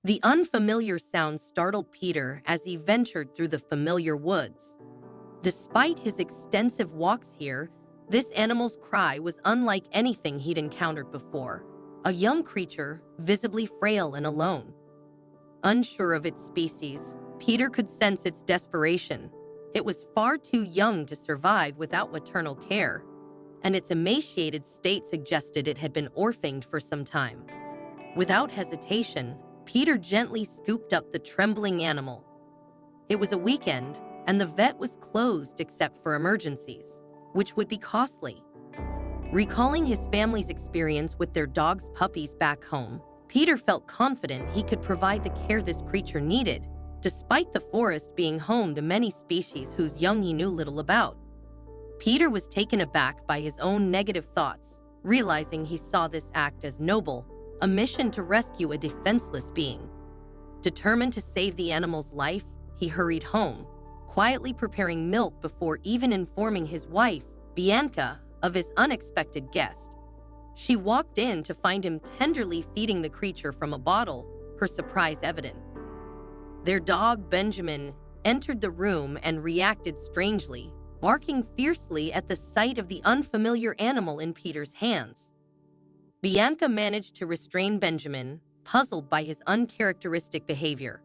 The unfamiliar sound startled Peter as he ventured through the familiar woods. Despite his extensive walks here, this animal's cry was unlike anything he'd encountered before. A young creature, visibly frail and alone. Unsure of its species, Peter could sense its desperation. It was far too young to survive without maternal care, and its emaciated state suggested it had been orphaned for some time. Without hesitation, Peter gently scooped up the trembling animal. It was a weekend, and the vet was closed except for emergencies, which would be costly. Recalling his family's experience with their dog's puppies back home, Peter felt confident he could provide the care this creature needed, despite the forest being home to many species whose young he knew little about. Peter was taken aback by his own negative thoughts, realizing he saw this act as noble, a mission to rescue a defenseless being. Determined to save the animal's life, he hurried home, quietly preparing milk before even informing his wife, Bianca, of his unexpected guest. She walked in to find him tenderly feeding the creature from a bottle, her surprise evident. Their dog, Benjamin, entered the room and reacted strangely, barking fiercely at the sight of the unfamiliar animal in Peter's hands. Bianca managed to restrain Benjamin, puzzled by his uncharacteristic behavior.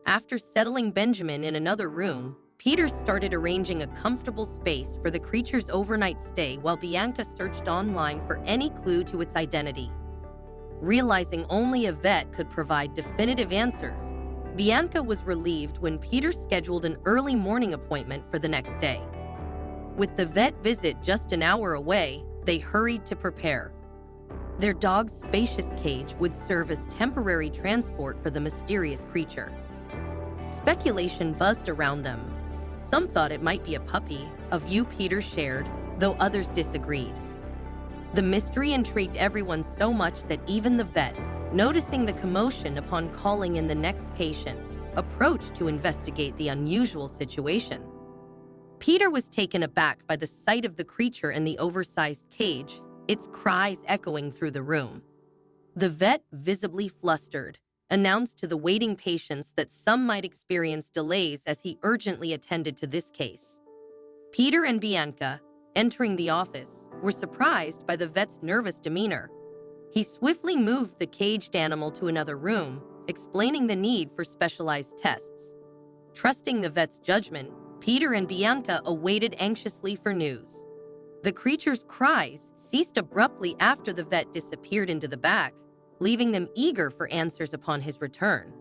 After settling Benjamin in another room, Peter started arranging a comfortable space for the creature's overnight stay while Bianca searched online for any clue to its identity. Realizing only a vet could provide definitive answers, Bianca was relieved when Peter scheduled an early morning appointment for the next day. With the vet visit just an hour away, they hurried to prepare. Their dog's spacious cage would serve as temporary transport for the mysterious creature. Speculation buzzed around them. Some thought it might be a puppy, a view Peter shared, though others disagreed. The mystery intrigued everyone so much that even the vet, noticing the commotion upon calling in the next patient, approached to investigate the unusual situation. Peter was taken aback by the sight of the creature in the oversized cage, its cries echoing through the room. The vet, visibly flustered, announced to the waiting patients that some might experience delays as he urgently attended to this case. Peter and Bianca, entering the office, were surprised by the vet's nervous demeanor. He swiftly moved the caged animal to another room, explaining the need for specialized tests. Trusting the vet's judgment, Peter and Bianca awaited anxiously for news. The creature's cries ceased abruptly after the vet disappeared into the back, leaving them eager for answers upon his return.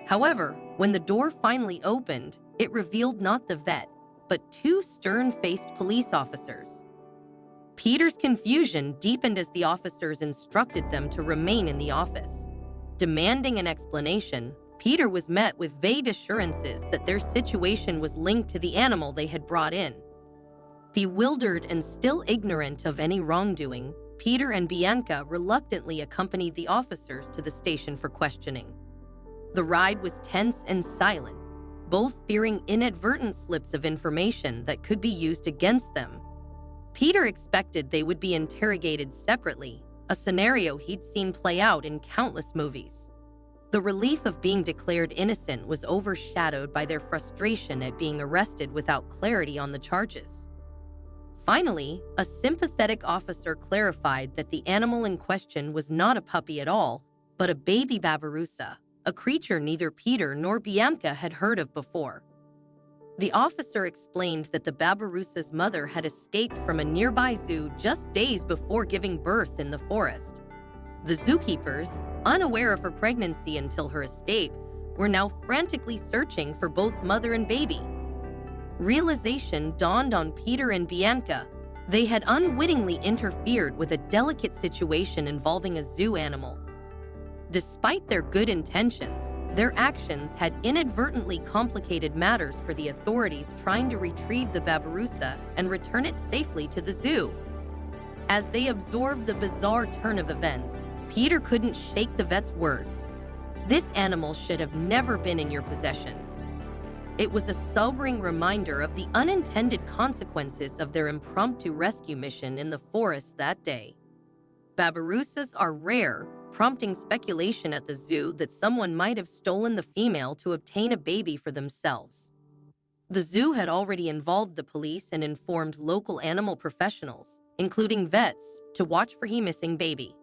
However, when the door finally opened, it revealed not the vet, but two stern-faced police officers. Peter's confusion deepened as the officers instructed them to remain in the office. Demanding an explanation, Peter was met with vague assurances that their situation was linked to the animal they had brought in. Bewildered and still ignorant of any wrongdoing, Peter and Bianca reluctantly accompanied the officers to the station for questioning. The ride was tense and silent, both fearing inadvertent slips of information that could be used against them. Peter expected they would be interrogated separately, a scenario he'd seen play out in countless movies. The relief of being declared innocent was overshadowed by their frustration at being arrested without clarity on the charges. Finally, a sympathetic officer clarified that the animal in question was not a puppy at all, but a baby babirusa, a creature neither Peter nor Bianca had heard of before. The officer explained that the babirusa's mother had escaped from a nearby zoo just days before giving birth in the forest. The zookeepers, unaware of her pregnancy until her escape, were now frantically searching for both mother and baby. Realization dawned on Peter and Bianca. They had unwittingly interfered with a delicate situation involving a zoo animal. Despite their good intentions, their actions had inadvertently complicated matters for the authorities trying to retrieve the babirusa and return it safely to the zoo. As they absorbed the bizarre turn of events, Peter couldn't shake the vet's words. This animal should have never been in your possession. It was a sobering reminder of the unintended consequences of their impromptu rescue mission in the forest that day. Babirusas are rare, prompting speculation at the zoo that someone might have stolen the female to obtain a baby for themselves. The zoo had already involved the police and informed local animal professionals, including vets, to watch for the missing baby.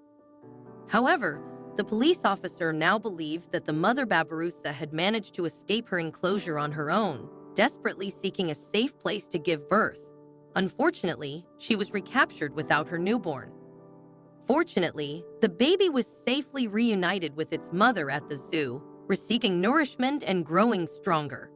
However, the police officer now believed that the mother babirusa had managed to escape her enclosure on her own, desperately seeking a safe place to give birth. Unfortunately, she was recaptured without her newborn. Fortunately, the baby was safely reunited with its mother at the zoo, receiving nourishment and growing stronger.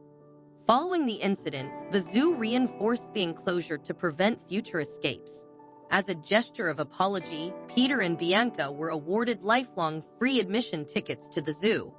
Following the incident, the zoo reinforced the enclosure to prevent future escapes. As a gesture of apology, Peter and Bianca were awarded lifelong free admission tickets to the zoo.